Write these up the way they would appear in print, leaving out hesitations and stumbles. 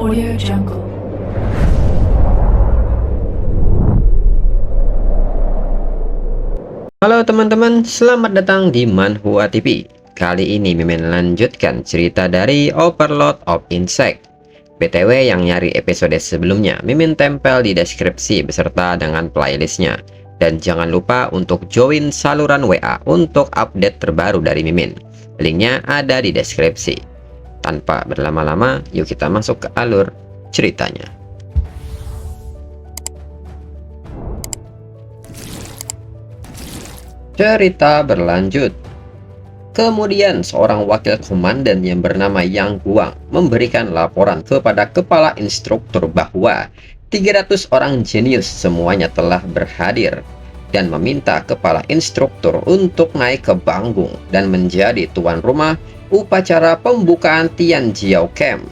Audio Jungle. Halo teman-teman, selamat datang di Manhwa TV. Kali ini Mimin lanjutkan cerita dari Overlord of Insect. BTW yang nyari episode sebelumnya, Mimin tempel di deskripsi beserta dengan playlistnya. Dan jangan lupa untuk join saluran WA untuk update terbaru dari Mimin. Linknya ada di deskripsi. Tanpa berlama-lama, yuk kita masuk ke alur ceritanya. Cerita berlanjut. Kemudian seorang wakil komandan yang bernama Yang Guang memberikan laporan kepada kepala instruktur bahwa 300 orang jenius semuanya telah berhadir dan meminta kepala instruktur untuk naik ke panggung dan menjadi tuan rumah upacara pembukaan Tianjiao Camp.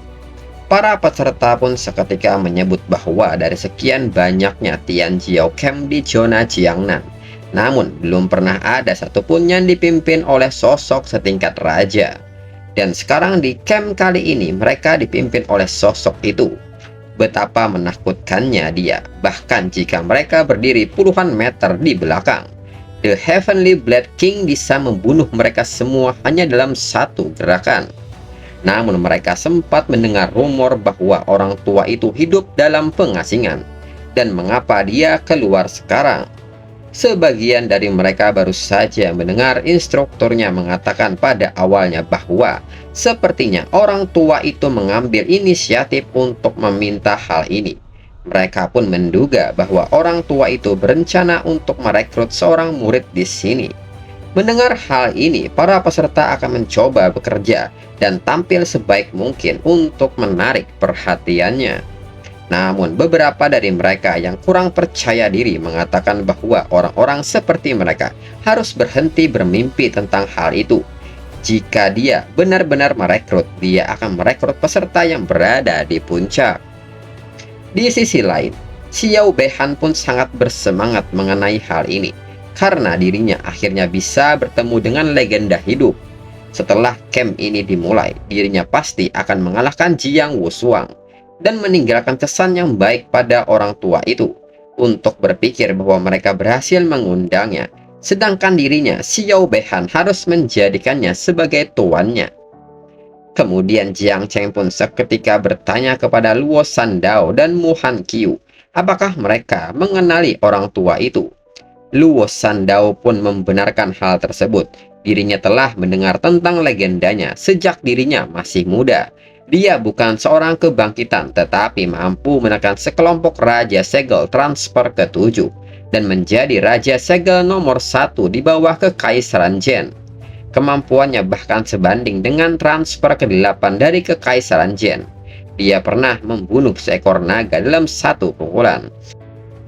Para peserta pun seketika menyebut bahwa dari sekian banyaknya Tianjiao Camp di zona Jiangnan, namun belum pernah ada satupun yang dipimpin oleh sosok setingkat raja. Dan sekarang di camp kali ini mereka dipimpin oleh sosok itu. Betapa menakutkannya dia, bahkan jika mereka berdiri puluhan meter di belakang. The Heavenly Blade King bisa membunuh mereka semua hanya dalam satu gerakan. Namun mereka sempat mendengar rumor bahwa orang tua itu hidup dalam pengasingan. Dan mengapa dia keluar sekarang? Sebagian dari mereka baru saja mendengar instrukturnya mengatakan pada awalnya bahwa sepertinya orang tua itu mengambil inisiatif untuk meminta hal ini. Mereka pun menduga bahwa orang tua itu berencana untuk merekrut seorang murid di sini. Mendengar hal ini, para peserta akan mencoba bekerja dan tampil sebaik mungkin untuk menarik perhatiannya. Namun beberapa dari mereka yang kurang percaya diri mengatakan bahwa orang-orang seperti mereka harus berhenti bermimpi tentang hal itu. Jika dia benar-benar merekrut, dia akan merekrut peserta yang berada di puncak. Di sisi lain, Xiao Beihan pun sangat bersemangat mengenai hal ini, karena dirinya akhirnya bisa bertemu dengan legenda hidup. Setelah camp ini dimulai, dirinya pasti akan mengalahkan Jiang Wushuang dan meninggalkan kesan yang baik pada orang tua itu untuk berpikir bahwa mereka berhasil mengundangnya, sedangkan dirinya, Xiao Beihan, harus menjadikannya sebagai tuannya. Kemudian Jiang Cheng pun seketika bertanya kepada Luo Sandao dan Mu Han Qiu apakah mereka mengenali orang tua itu. Luo Sandao pun membenarkan hal tersebut. Dirinya telah mendengar tentang legendanya sejak dirinya masih muda. Dia bukan seorang kebangkitan, tetapi mampu menekan sekelompok Raja Segel transfer ke-7 dan menjadi Raja Segel nomor 1 di bawah Kekaisaran Zhen. Kemampuannya bahkan sebanding dengan transfer ke-8 dari Kekaisaran Zhen. Dia pernah membunuh seekor naga dalam satu pukulan.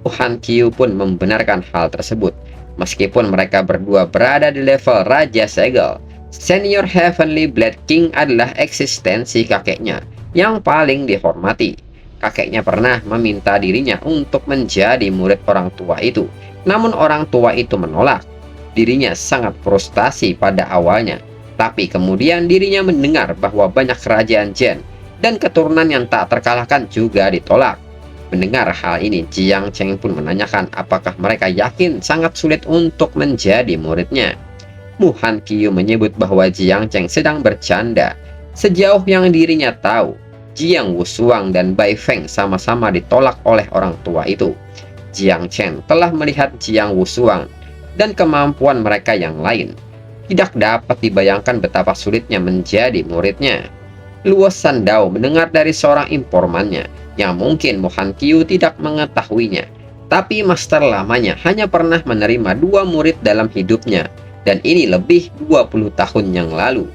Han Qiu pun membenarkan hal tersebut. Meskipun mereka berdua berada di level Raja Segel, Senior Heavenly Blade King adalah eksistensi kakeknya yang paling dihormati. Kakeknya pernah meminta dirinya untuk menjadi murid orang tua itu, namun orang tua itu menolak. Dirinya sangat frustasi pada awalnya, tapi kemudian dirinya mendengar bahwa banyak kerajaan Zhen dan keturunan yang tak terkalahkan juga ditolak. Mendengar hal ini, Jiang Cheng pun menanyakan apakah mereka yakin sangat sulit untuk menjadi muridnya. Mu Han Qiu menyebut bahwa Jiang Cheng sedang bercanda. Sejauh yang dirinya tahu, Jiang Wushuang dan Bai Feng sama-sama ditolak oleh orang tua itu. Jiang Cheng telah melihat Jiang Wushuang dan kemampuan mereka yang lain. Tidak dapat dibayangkan betapa sulitnya menjadi muridnya. Luo Sandao mendengar dari seorang informannya yang mungkin Mu Han Qiu tidak mengetahuinya, tapi master lamanya hanya pernah menerima 2 murid dalam hidupnya. Dan ini lebih 20 tahun yang lalu.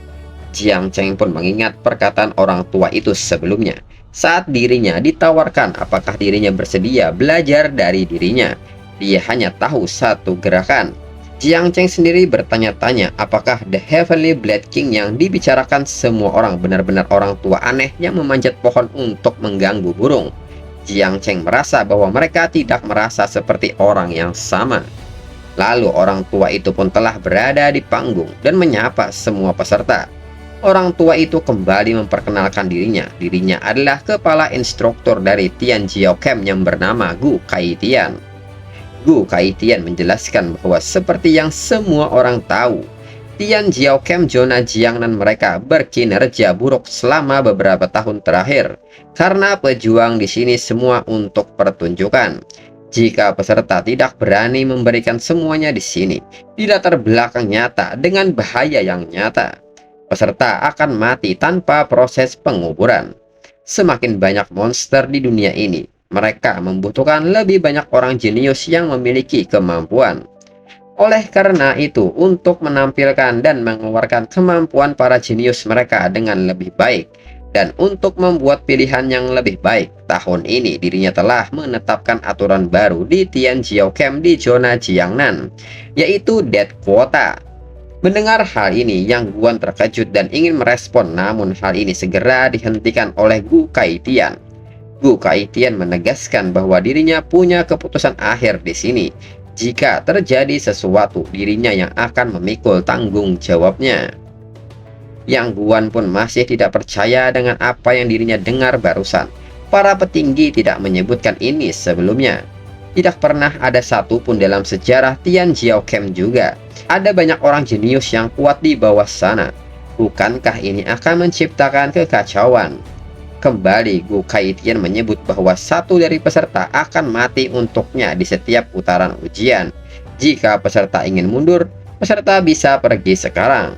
Jiang Cheng pun mengingat perkataan orang tua itu sebelumnya, saat dirinya ditawarkan apakah dirinya bersedia belajar dari dirinya. Dia hanya tahu satu gerakan. Jiang Cheng sendiri bertanya-tanya apakah The Heavenly Blade King yang dibicarakan semua orang benar-benar orang tua aneh yang memanjat pohon untuk mengganggu burung. Jiang Cheng merasa bahwa mereka tidak merasa seperti orang yang sama. Lalu orang tua itu pun telah berada di panggung dan menyapa semua peserta. orang tua itu kembali memperkenalkan dirinya. Dirinya adalah kepala instruktur dari Tian Jiao Camp yang bernama Gu Kaitian. Gu Kaitian menjelaskan bahwa seperti yang semua orang tahu, Tian Jiao Camp zona Jiangnan mereka berkinerja buruk selama beberapa tahun terakhir karena pejuang di sini semua untuk pertunjukan. Jika peserta tidak berani memberikan semuanya di sini, di latar belakang nyata dengan bahaya yang nyata, peserta akan mati tanpa proses penguburan. Semakin banyak monster di dunia ini, mereka membutuhkan lebih banyak orang jenius yang memiliki kemampuan. Oleh karena itu, untuk menampilkan dan mengeluarkan kemampuan para jenius mereka dengan lebih baik, dan untuk membuat pilihan yang lebih baik, tahun ini dirinya telah menetapkan aturan baru di Tian Jiao Camp di zona Jiangnan, yaitu Death Quota. Mendengar hal ini, Yang Guan terkejut dan ingin merespon, namun hal ini segera dihentikan oleh Gu Kaitian. Gu Kaitian menegaskan bahwa dirinya punya keputusan akhir di sini. Jika terjadi sesuatu, dirinya yang akan memikul tanggung jawabnya. Yang Guan pun masih tidak percaya dengan apa yang dirinya dengar barusan. Para petinggi tidak menyebutkan ini sebelumnya. Tidak pernah ada satupun dalam sejarah Tian Jiao Camp juga. Ada banyak orang jenius yang kuat di bawah sana. Bukankah ini akan menciptakan kekacauan? Kembali Gu Kaitian menyebut bahwa satu dari peserta akan mati untuknya di setiap putaran ujian. Jika peserta ingin mundur, peserta bisa pergi sekarang.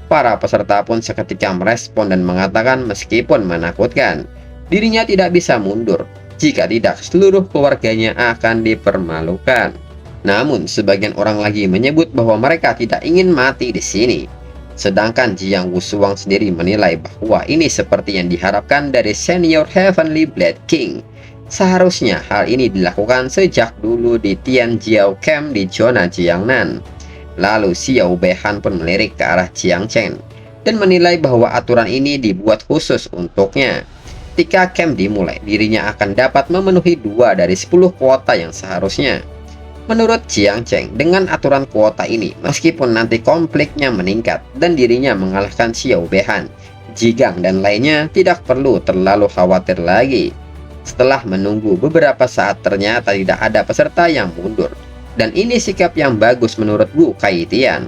Para peserta pun seketika merespon dan mengatakan meskipun menakutkan, dirinya tidak bisa mundur. Jika tidak, seluruh keluarganya akan dipermalukan. Namun, sebagian orang lagi menyebut bahwa mereka tidak ingin mati di sini. Sedangkan Jiang Wusuang sendiri menilai bahwa ini seperti yang diharapkan dari senior Heavenly Blade King. Seharusnya hal ini dilakukan sejak dulu di Tian Jiao Camp di zona Jiangnan. Lalu Xiao Beihan pun melirik ke arah Jiang Chen dan menilai bahwa aturan ini dibuat khusus untuknya. Ketika camp dimulai, dirinya akan dapat memenuhi 2 dari 10 kuota yang seharusnya. Menurut Jiang Chen, dengan aturan kuota ini, meskipun nanti konfliknya meningkat dan dirinya mengalahkan Xiao Beihan, Jigang dan lainnya tidak perlu terlalu khawatir lagi. Setelah menunggu beberapa saat, ternyata tidak ada peserta yang mundur. Dan ini sikap yang bagus menurut Gu Kaitian.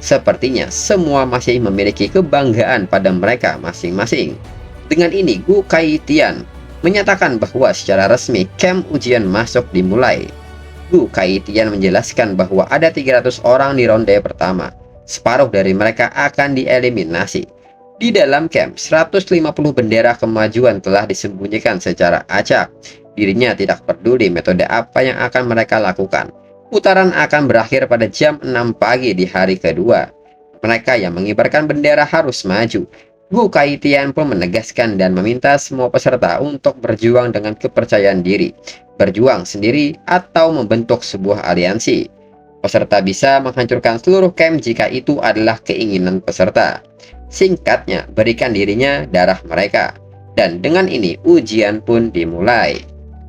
Sepertinya semua masih memiliki kebanggaan pada mereka masing-masing. Dengan ini, Gu Kaitian menyatakan bahwa secara resmi camp ujian masuk dimulai. Gu Kaitian menjelaskan bahwa ada 300 orang di ronde pertama. Separuh dari mereka akan dieliminasi. Di dalam camp, 150 bendera kemajuan telah disembunyikan secara acak. Dirinya tidak peduli metode apa yang akan mereka lakukan. Putaran akan berakhir pada jam 6 pagi di hari kedua. Mereka yang mengibarkan bendera harus maju. Gu Kaitian pun menegaskan dan meminta semua peserta untuk berjuang dengan kepercayaan diri, berjuang sendiri atau membentuk sebuah aliansi. Peserta bisa menghancurkan seluruh camp jika itu adalah keinginan peserta. Singkatnya, berikan dirinya darah mereka. Dan dengan ini ujian pun dimulai.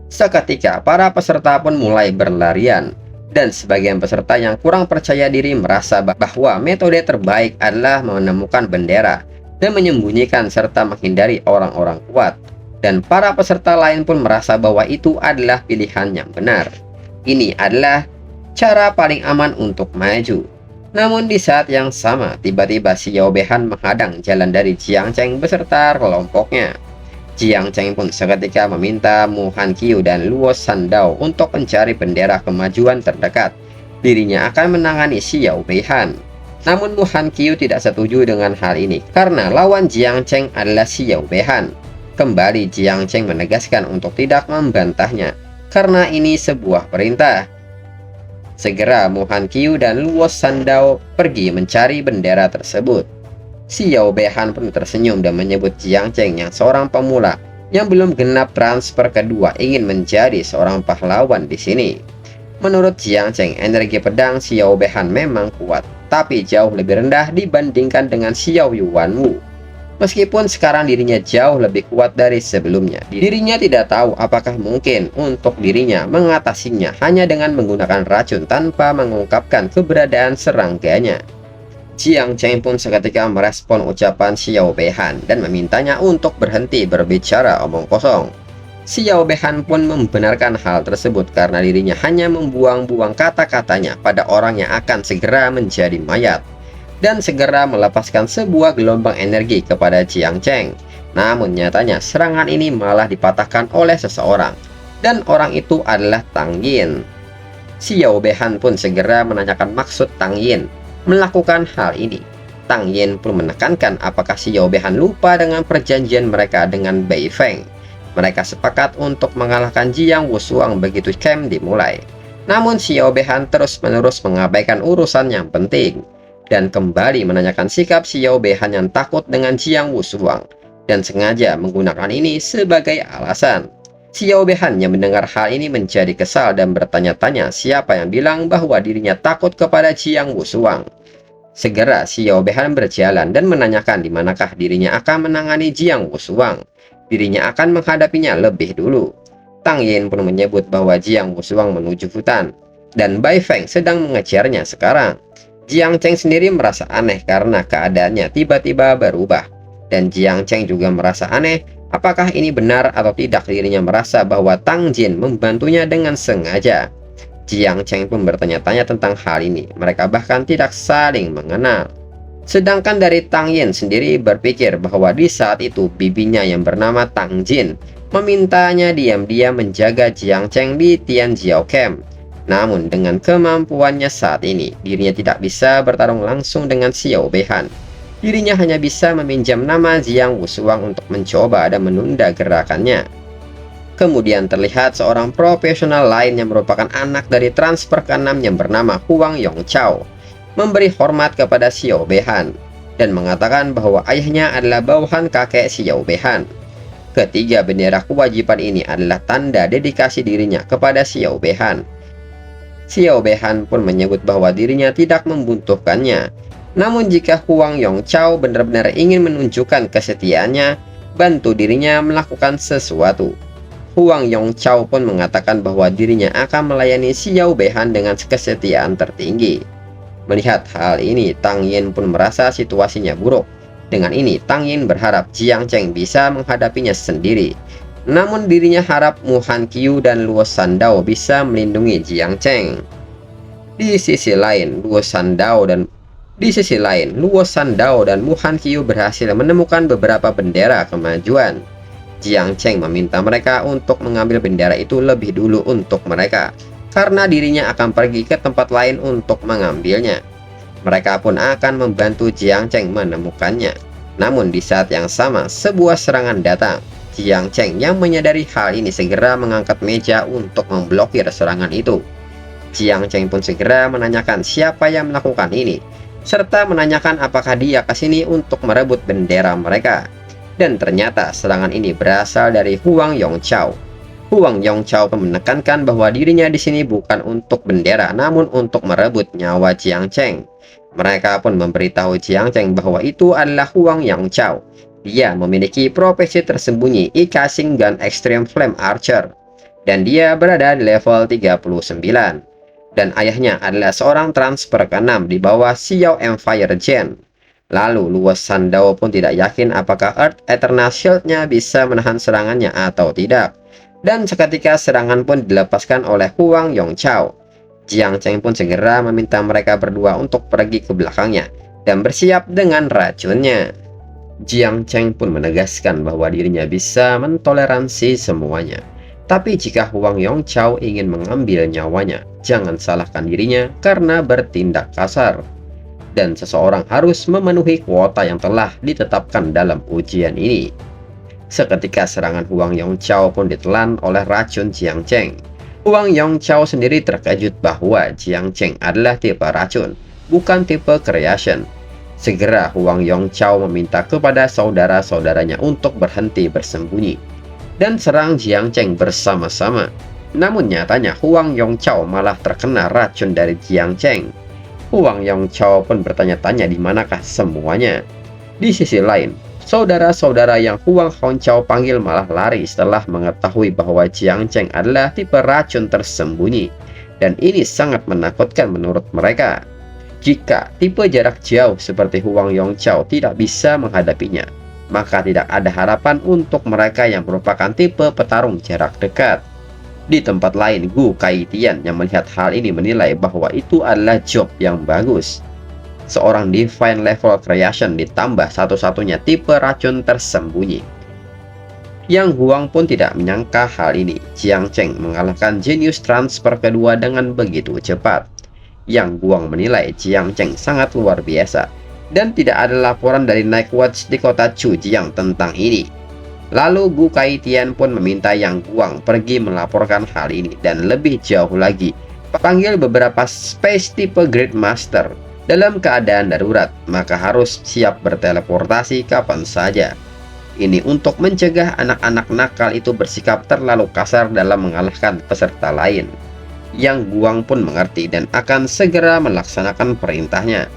Seketika para peserta pun mulai berlarian. Dan sebagian peserta yang kurang percaya diri merasa bahwa metode terbaik adalah menemukan bendera dan menyembunyikan serta menghindari orang-orang kuat. Dan para peserta lain pun merasa bahwa itu adalah pilihan yang benar. Ini adalah cara paling aman untuk maju. Namun di saat yang sama, tiba-tiba Xiao Beihan menghadang jalan dari Jiang Chen beserta kelompoknya. Jiang Chen pun seketika meminta Mu Hanqiu dan Luo Sandao untuk mencari bendera kemajuan terdekat. Dirinya akan menangani Xiao Beihan. Namun Mu Hanqiu tidak setuju dengan hal ini karena lawan Jiang Chen adalah Xiao Beihan. Kembali Jiang Chen menegaskan untuk tidak membantahnya karena ini sebuah perintah. Segera Mu Hanqiu dan Luo Sandao pergi mencari bendera tersebut. Xiao Beihan pun tersenyum dan menyebut Jiang Chen yang seorang pemula yang belum genap transfer kedua ingin menjadi seorang pahlawan di sini. Menurut Jiang Chen, energi pedang Xiao Beihan memang kuat, tapi jauh lebih rendah dibandingkan dengan Xiao Yuanwu. Meskipun sekarang dirinya jauh lebih kuat dari sebelumnya, dirinya tidak tahu apakah mungkin untuk dirinya mengatasinya hanya dengan menggunakan racun tanpa mengungkapkan keberadaan serangganya. Jiang Cheng pun seketika merespon ucapan Xiao Beihan dan memintanya untuk berhenti berbicara omong kosong. Xiao Beihan pun membenarkan hal tersebut karena dirinya hanya membuang-buang kata-katanya pada orang yang akan segera menjadi mayat dan segera melepaskan sebuah gelombang energi kepada Jiang Cheng. Namun nyatanya serangan ini malah dipatahkan oleh seseorang, dan orang itu adalah Tang Yin. Xiao Beihan pun segera menanyakan maksud Tang Yin melakukan hal ini. Tang Yin pun menekankan apakah Xiao Beihan lupa dengan perjanjian mereka dengan Bai Feng. Mereka sepakat untuk mengalahkan Jiang Wushuang begitu camp dimulai. Namun Xiao Beihan terus-menerus mengabaikan urusan yang penting dan kembali menanyakan sikap Xiao Beihan yang takut dengan Jiang Wushuang dan sengaja menggunakan ini sebagai alasan. Xiao Beihan yang mendengar hal ini menjadi kesal dan bertanya-tanya siapa yang bilang bahwa dirinya takut kepada Jiang Wushuang. Segera Xiao Beihan berjalan dan menanyakan di manakah dirinya akan menangani Jiang Wushuang. Dirinya akan menghadapinya lebih dulu. Tang Yin pun menyebut bahwa Jiang Wushuang menuju hutan dan Bai Feng sedang mengejarnya sekarang. Jiang Cheng sendiri merasa aneh karena keadaannya tiba-tiba berubah, dan Jiang Cheng juga merasa aneh apakah ini benar atau tidak. Dirinya merasa bahwa Tang Jin membantunya dengan sengaja. Jiang Cheng pun bertanya-tanya tentang hal ini. Mereka bahkan tidak saling mengenal. Sedangkan dari Tang Yin sendiri berpikir bahwa di saat itu bibinya yang bernama Tang Jin memintanya diam-diam menjaga Jiang Cheng di Tianjiao Camp. Namun dengan kemampuannya saat ini, dirinya tidak bisa bertarung langsung dengan Xiao Beihan. Dirinya hanya bisa meminjam nama Jiang Wushuang untuk mencoba dan menunda gerakannya. Kemudian terlihat seorang profesional lain yang merupakan anak dari transfer ke-6 yang bernama Huang Yongchao memberi hormat kepada Xiao Beihan dan mengatakan bahwa ayahnya adalah bawahan kakek Xiao Beihan. Ketiga bendera kewajiban ini adalah tanda dedikasi dirinya kepada Xiao Beihan. Xiao Beihan pun menyebut bahwa dirinya tidak membutuhkannya. Namun jika Huang Yongchao benar-benar ingin menunjukkan kesetiaannya, bantu dirinya melakukan sesuatu. Huang Yongchao pun mengatakan bahwa dirinya akan melayani Xiao Beihan dengan kesetiaan tertinggi. Melihat hal ini, Tang Yin pun merasa situasinya buruk. Dengan ini, Tang Yin berharap Jiang Cheng bisa menghadapinya sendiri. Namun dirinya harap Mu Han Qiu dan Luo Shandao bisa melindungi Jiang Cheng. Di sisi lain, Luo Shandao dan Mu Han Qiu berhasil menemukan beberapa bendera kemajuan. Jiang Cheng meminta mereka untuk mengambil bendera itu lebih dulu untuk mereka, karena dirinya akan pergi ke tempat lain untuk mengambilnya. Mereka pun akan membantu Jiang Cheng menemukannya. Namun di saat yang sama, sebuah serangan datang. Jiang Cheng yang menyadari hal ini segera mengangkat meja untuk memblokir serangan itu. Jiang Cheng pun segera menanyakan siapa yang melakukan ini, serta menanyakan apakah dia ke sini untuk merebut bendera mereka. Dan ternyata serangan ini berasal dari Huang Yongchao. Huang Yongchao menekankan bahwa dirinya di sini bukan untuk bendera, namun untuk merebut nyawa Jiang Cheng. Mereka pun memberitahu Jiang Cheng bahwa itu adalah Huang Yongchao. Dia memiliki profesi tersembunyi Ikassing Gun Extreme Flame Archer, dan dia berada di level 39. Dan ayahnya adalah seorang transfer ke-6 di bawah Xiao Empire Gen. Lalu Luo Shandao pun tidak yakin apakah Earth Eternal Shield-nya bisa menahan serangannya atau tidak. Dan seketika serangan pun dilepaskan oleh Huang Yongchao. Jiang Cheng pun segera meminta mereka berdua untuk pergi ke belakangnya dan bersiap dengan racunnya. Jiang Cheng pun menegaskan bahwa dirinya bisa mentoleransi semuanya. Tapi jika Huang Yongchao ingin mengambil nyawanya, jangan salahkan dirinya karena bertindak kasar. Dan seseorang harus memenuhi kuota yang telah ditetapkan dalam ujian ini. Seketika serangan Huang Yongchao pun ditelan oleh racun Jiang Cheng. Huang Yongchao sendiri terkejut bahwa Jiang Cheng adalah tipe racun, bukan tipe creation. Segera Huang Yongchao meminta kepada saudara-saudaranya untuk berhenti bersembunyi dan serang Jiang Cheng bersama-sama. Namun nyatanya Huang Yongchao malah terkena racun dari Jiang Cheng. Huang Yongchao pun bertanya-tanya di manakah semuanya. Di sisi lain, saudara-saudara yang Huang Yongchao panggil malah lari setelah mengetahui bahwa Jiang Cheng adalah tipe racun tersembunyi, dan ini sangat menakutkan menurut mereka. Jika tipe jarak jauh seperti Huang Yongchao tidak bisa menghadapinya, maka tidak ada harapan untuk mereka yang merupakan tipe petarung jarak dekat. Di tempat lain, Gu Kaitian yang melihat hal ini menilai bahwa itu adalah job yang bagus. Seorang Divine Level Creation ditambah satu-satunya tipe racun tersembunyi. Yang Huang pun tidak menyangka hal ini. Jiang Cheng mengalahkan jenius transfer kedua dengan begitu cepat. Yang Huang menilai Jiang Cheng sangat luar biasa, dan tidak ada laporan dari Night Watch di kota Chujiang tentang ini. Lalu Gu Kaitian pun meminta Yang Guang pergi melaporkan hal ini, dan lebih jauh lagi, panggil beberapa space tipe Great Master. Dalam keadaan darurat, maka harus siap berteleportasi kapan saja. Ini untuk mencegah anak-anak nakal itu bersikap terlalu kasar dalam mengalahkan peserta lain. Yang Guang pun mengerti dan akan segera melaksanakan perintahnya.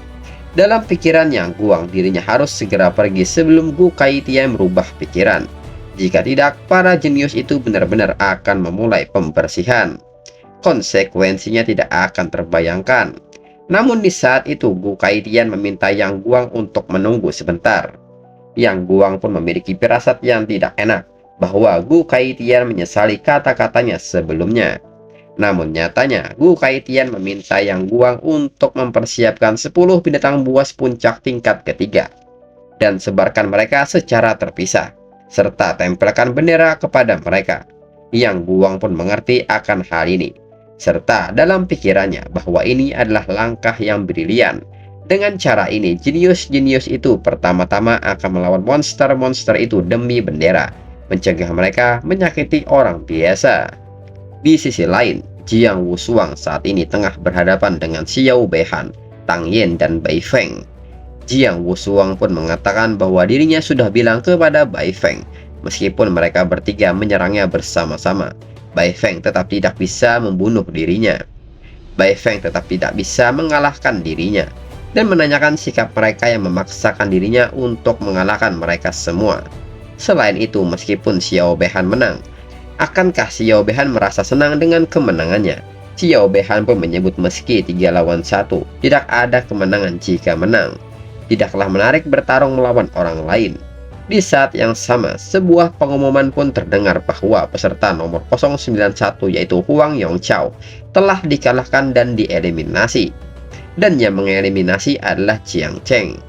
Dalam pikiran Yang Guang, dirinya harus segera pergi sebelum Gu Kaitian merubah pikiran. Jika tidak, para jenius itu benar-benar akan memulai pembersihan. Konsekuensinya tidak akan terbayangkan. Namun di saat itu, Gu Kaitian meminta Yang Guang untuk menunggu sebentar. Yang Guang pun memiliki firasat yang tidak enak bahwa Gu Kaitian menyesali kata-katanya sebelumnya. Namun nyatanya, Gu Kaitian meminta Yang Guang untuk mempersiapkan 10 binatang buas puncak tingkat ketiga dan sebarkan mereka secara terpisah, serta tempelkan bendera kepada mereka. Yang Guang pun mengerti akan hal ini, serta dalam pikirannya bahwa ini adalah langkah yang brilian. Dengan cara ini, jenius-jenius itu pertama-tama akan melawan monster-monster itu demi bendera, mencegah mereka menyakiti orang biasa. Di sisi lain, Jiang Wushuang saat ini tengah berhadapan dengan Xiao Beihan, Tang Yen, dan Bai Feng. Jiang Wushuang pun mengatakan bahwa dirinya sudah bilang kepada Bai Feng, meskipun mereka bertiga menyerangnya bersama-sama, Bai Feng tetap tidak bisa membunuh dirinya. Bai Feng tetap tidak bisa mengalahkan dirinya, dan menanyakan sikap mereka yang memaksakan dirinya untuk mengalahkan mereka semua. Selain itu, meskipun Xiao Beihan menang, akankah Xiao Beihan merasa senang dengan kemenangannya? Xiao Beihan pun menyebut meski 3 lawan 1, tidak ada kemenangan jika menang. Tidaklah menarik bertarung melawan orang lain. Di saat yang sama, sebuah pengumuman pun terdengar bahwa peserta nomor 091 yaitu Huang Yongchao telah dikalahkan dan dieliminasi. Dan yang mengeliminasi adalah Jiang Cheng.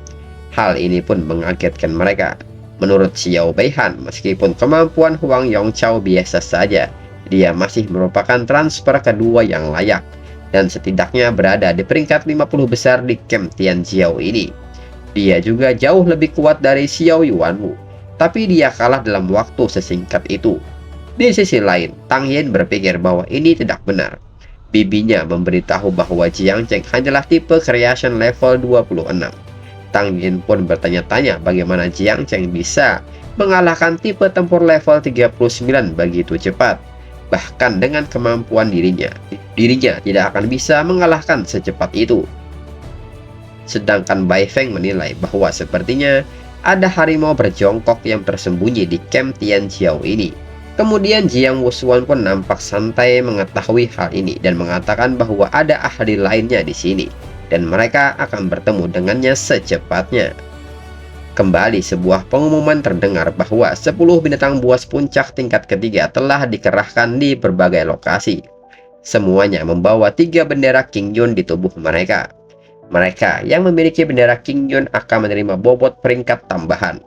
Hal ini pun mengagetkan mereka. Menurut Xiao Beihan, meskipun kemampuan Huang Yongchao biasa saja, dia masih merupakan transfer kedua yang layak, dan setidaknya berada di peringkat 50 besar di camp Tianjiao ini. Dia juga jauh lebih kuat dari Xiao Yuanwu, tapi dia kalah dalam waktu sesingkat itu. Di sisi lain, Tang Yen berpikir bahwa ini tidak benar. Bibinya memberitahu bahwa Jiang Cheng hanyalah tipe creation level 26. Tang Yen pun bertanya-tanya bagaimana Jiang Cheng bisa mengalahkan tipe tempur level 39 begitu cepat. Bahkan dengan kemampuan dirinya tidak akan bisa mengalahkan secepat itu. Sedangkan Bai Feng menilai bahwa sepertinya ada harimau berjongkok yang tersembunyi di camp Tianjiao ini. Kemudian Jiang Wushuang pun nampak santai mengetahui hal ini dan mengatakan bahwa ada ahli lainnya di sini dan mereka akan bertemu dengannya secepatnya. Kembali sebuah pengumuman terdengar bahwa 10 binatang buas puncak tingkat ketiga telah dikerahkan di berbagai lokasi. Semuanya membawa 3 bendera King Yun di tubuh mereka. Mereka yang memiliki bendera King Yun akan menerima bobot peringkat tambahan.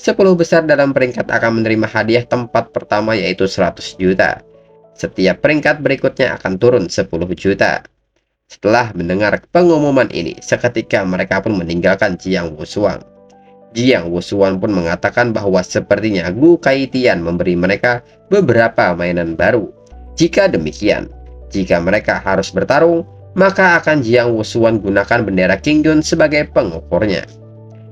10 besar dalam peringkat akan menerima hadiah tempat pertama yaitu 100 juta. Setiap peringkat berikutnya akan turun 10 juta. Setelah mendengar pengumuman ini, seketika mereka pun meninggalkan Jiang Wushuang. Jiang Wushuang pun mengatakan bahwa sepertinya Gu Kaitian memberi mereka beberapa mainan baru. Jika demikian, jika mereka harus bertarung, maka akan Jiang Wushuang gunakan bendera King Yun sebagai pengukurnya.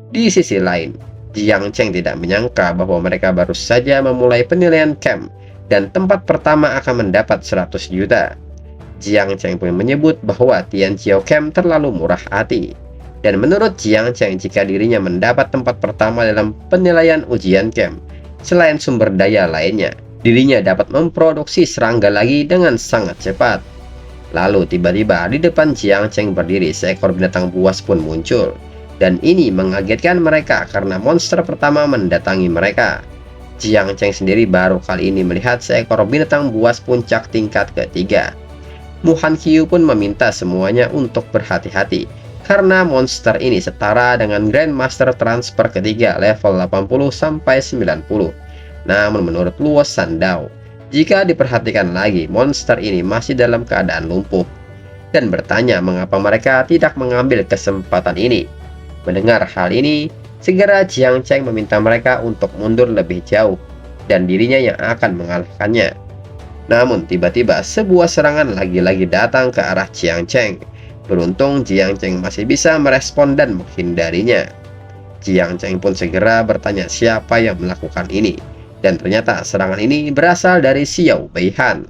Di sisi lain, Jiang Cheng tidak menyangka bahwa mereka baru saja memulai penilaian camp dan tempat pertama akan mendapat 100 juta. Jiang Cheng pun menyebut bahwa Tianjiao Camp terlalu murah hati. Dan menurut Jiang Cheng, jika dirinya mendapat tempat pertama dalam penilaian ujian camp, selain sumber daya lainnya, dirinya dapat memproduksi serangga lagi dengan sangat cepat. Lalu tiba-tiba di depan Jiang Cheng berdiri seekor binatang buas pun muncul. Dan ini mengagetkan mereka karena monster pertama mendatangi mereka. Jiang Cheng sendiri baru kali ini melihat seekor binatang buas puncak tingkat ketiga. Mu Hankyu pun meminta semuanya untuk berhati-hati karena monster ini setara dengan Grandmaster Transfer ketiga level 80 sampai 90. Namun menurut Luo Sandao, jika diperhatikan lagi, monster ini masih dalam keadaan lumpuh dan bertanya mengapa mereka tidak mengambil kesempatan ini. Mendengar hal ini, segera Jiang Cheng meminta mereka untuk mundur lebih jauh dan dirinya yang akan mengalahkannya. Namun tiba-tiba sebuah serangan lagi-lagi datang ke arah Jiang Cheng. Beruntung Jiang Cheng masih bisa merespon dan menghindarinya. Jiang Cheng pun segera bertanya siapa yang melakukan ini. Dan ternyata serangan ini berasal dari Xiao Beihan.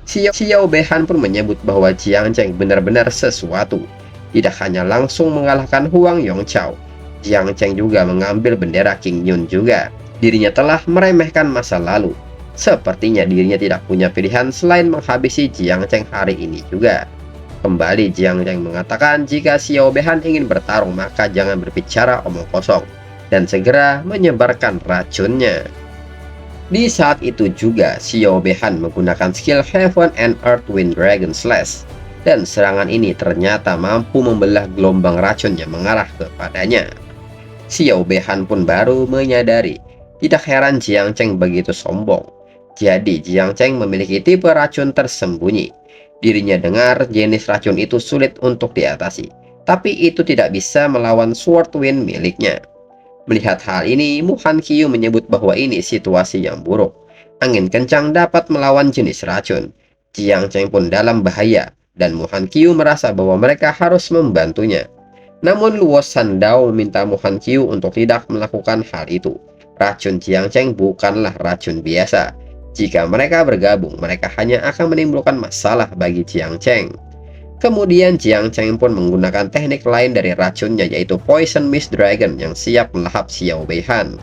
Xiao Beihan pun menyebut bahwa Jiang Cheng benar-benar sesuatu. Tidak hanya langsung mengalahkan Huang Yongchao, Jiang Cheng juga mengambil bendera King Yun juga. Dirinya telah meremehkan masa lalu. Sepertinya dirinya tidak punya pilihan selain menghabisi Jiang Cheng hari ini juga. Kembali Jiang Cheng mengatakan jika Xiao Beihan ingin bertarung maka jangan berbicara omong kosong dan segera menyebarkan racunnya. Di saat itu juga Xiao Beihan menggunakan skill Heaven and Earth Wind Dragon Slash dan serangan ini ternyata mampu membelah gelombang racun yang mengarah kepadanya. Xiao Beihan pun baru menyadari. Tidak heran Jiang Cheng begitu sombong. Jadi Jiang Cheng memiliki tipe racun tersembunyi. Dirinya dengar jenis racun itu sulit untuk diatasi, tapi itu tidak bisa melawan Sword Wind miliknya. Melihat hal ini, Mu Hankyu menyebut bahwa ini situasi yang buruk. Angin kencang dapat melawan jenis racun. Jiang Cheng pun dalam bahaya, dan Mu Hankyu merasa bahwa mereka harus membantunya. Namun Luo Sandao meminta Mu Hankyu untuk tidak melakukan hal itu. Racun Jiang Cheng bukanlah racun biasa. Jika mereka bergabung, mereka hanya akan menimbulkan masalah bagi Jiang Cheng. Kemudian Jiang Cheng pun menggunakan teknik lain dari racunnya, yaitu Poison Mist Dragon yang siap melahap Xiao Beihan.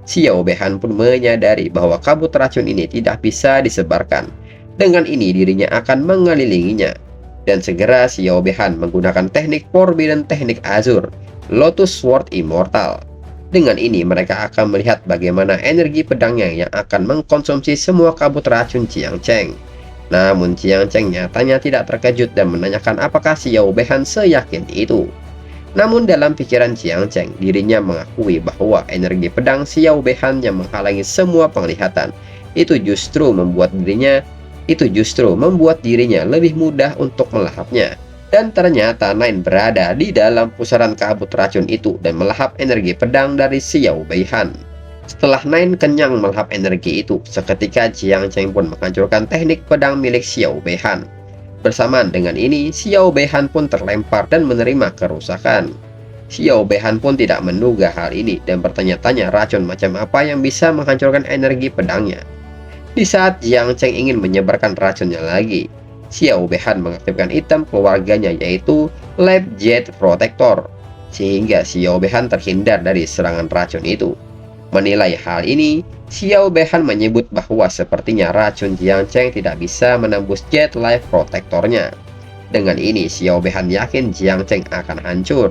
Xiao Beihan pun menyadari bahwa kabut racun ini tidak bisa disebarkan. Dengan ini dirinya akan mengelilinginya. Dan segera Xiao Beihan menggunakan teknik Forbidden Teknik Azur, Lotus Sword Immortal. Dengan ini mereka akan melihat bagaimana energi pedangnya yang akan mengkonsumsi semua kabut racun Jiang Cheng. Namun Jiang Cheng nyatanya tidak terkejut dan menanyakan apakah Xiao Beihan seyakin itu. Namun dalam pikiran Jiang Cheng, dirinya mengakui bahwa energi pedang Xiao Beihan yang menghalangi semua penglihatan itu justru membuat dirinya lebih mudah untuk melahapnya. Dan ternyata Nine berada di dalam pusaran kabut racun itu dan melahap energi pedang dari Xiao Beihan. Setelah Nine kenyang melahap energi itu, seketika Jiang Cheng pun menghancurkan teknik pedang milik Xiao Beihan. Bersamaan dengan ini, Xiao Beihan pun terlempar dan menerima kerusakan. Xiao Beihan pun tidak menduga hal ini dan bertanya-tanya racun macam apa yang bisa menghancurkan energi pedangnya. Di saat Jiang Cheng ingin menyebarkan racunnya lagi, Xiao Beihan mengaktifkan item keluarganya yaitu Lab Jet Protector, sehingga Xiao Beihan terhindar dari serangan racun itu. Menilai hal ini, Xiao Beihan menyebut bahwa sepertinya racun Jiang Cheng tidak bisa menembus Jet Life Protectornya. Dengan ini Xiao Beihan yakin Jiang Cheng akan hancur.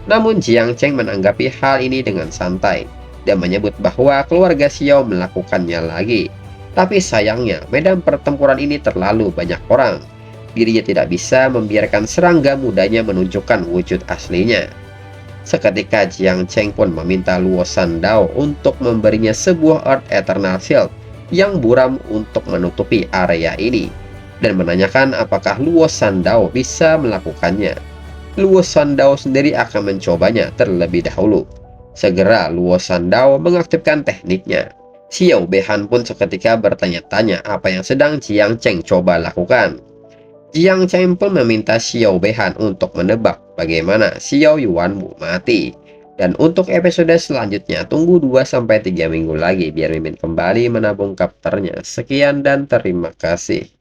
Namun Jiang Cheng menanggapi hal ini dengan santai dan menyebut bahwa keluarga Xiao melakukannya lagi. Tapi sayangnya, medan pertempuran ini terlalu banyak orang. Dirinya tidak bisa membiarkan serangga mudanya menunjukkan wujud aslinya. Seketika Jiang Cheng pun meminta Luo Sandao untuk memberinya sebuah Earth Eternal Shield yang buram untuk menutupi area ini, dan menanyakan apakah Luo Sandao bisa melakukannya. Luo Sandao sendiri akan mencobanya terlebih dahulu. Segera Luo Sandao mengaktifkan tekniknya. Xiao Beihan pun seketika bertanya-tanya apa yang sedang Jiang Cheng coba lakukan. Jiang Cheng pun meminta Xiao Beihan untuk menebak bagaimana Xiao Yuanwu mati. Dan untuk episode selanjutnya tunggu 2-3 minggu lagi biar Mimin kembali menabung kapternya. Sekian dan terima kasih.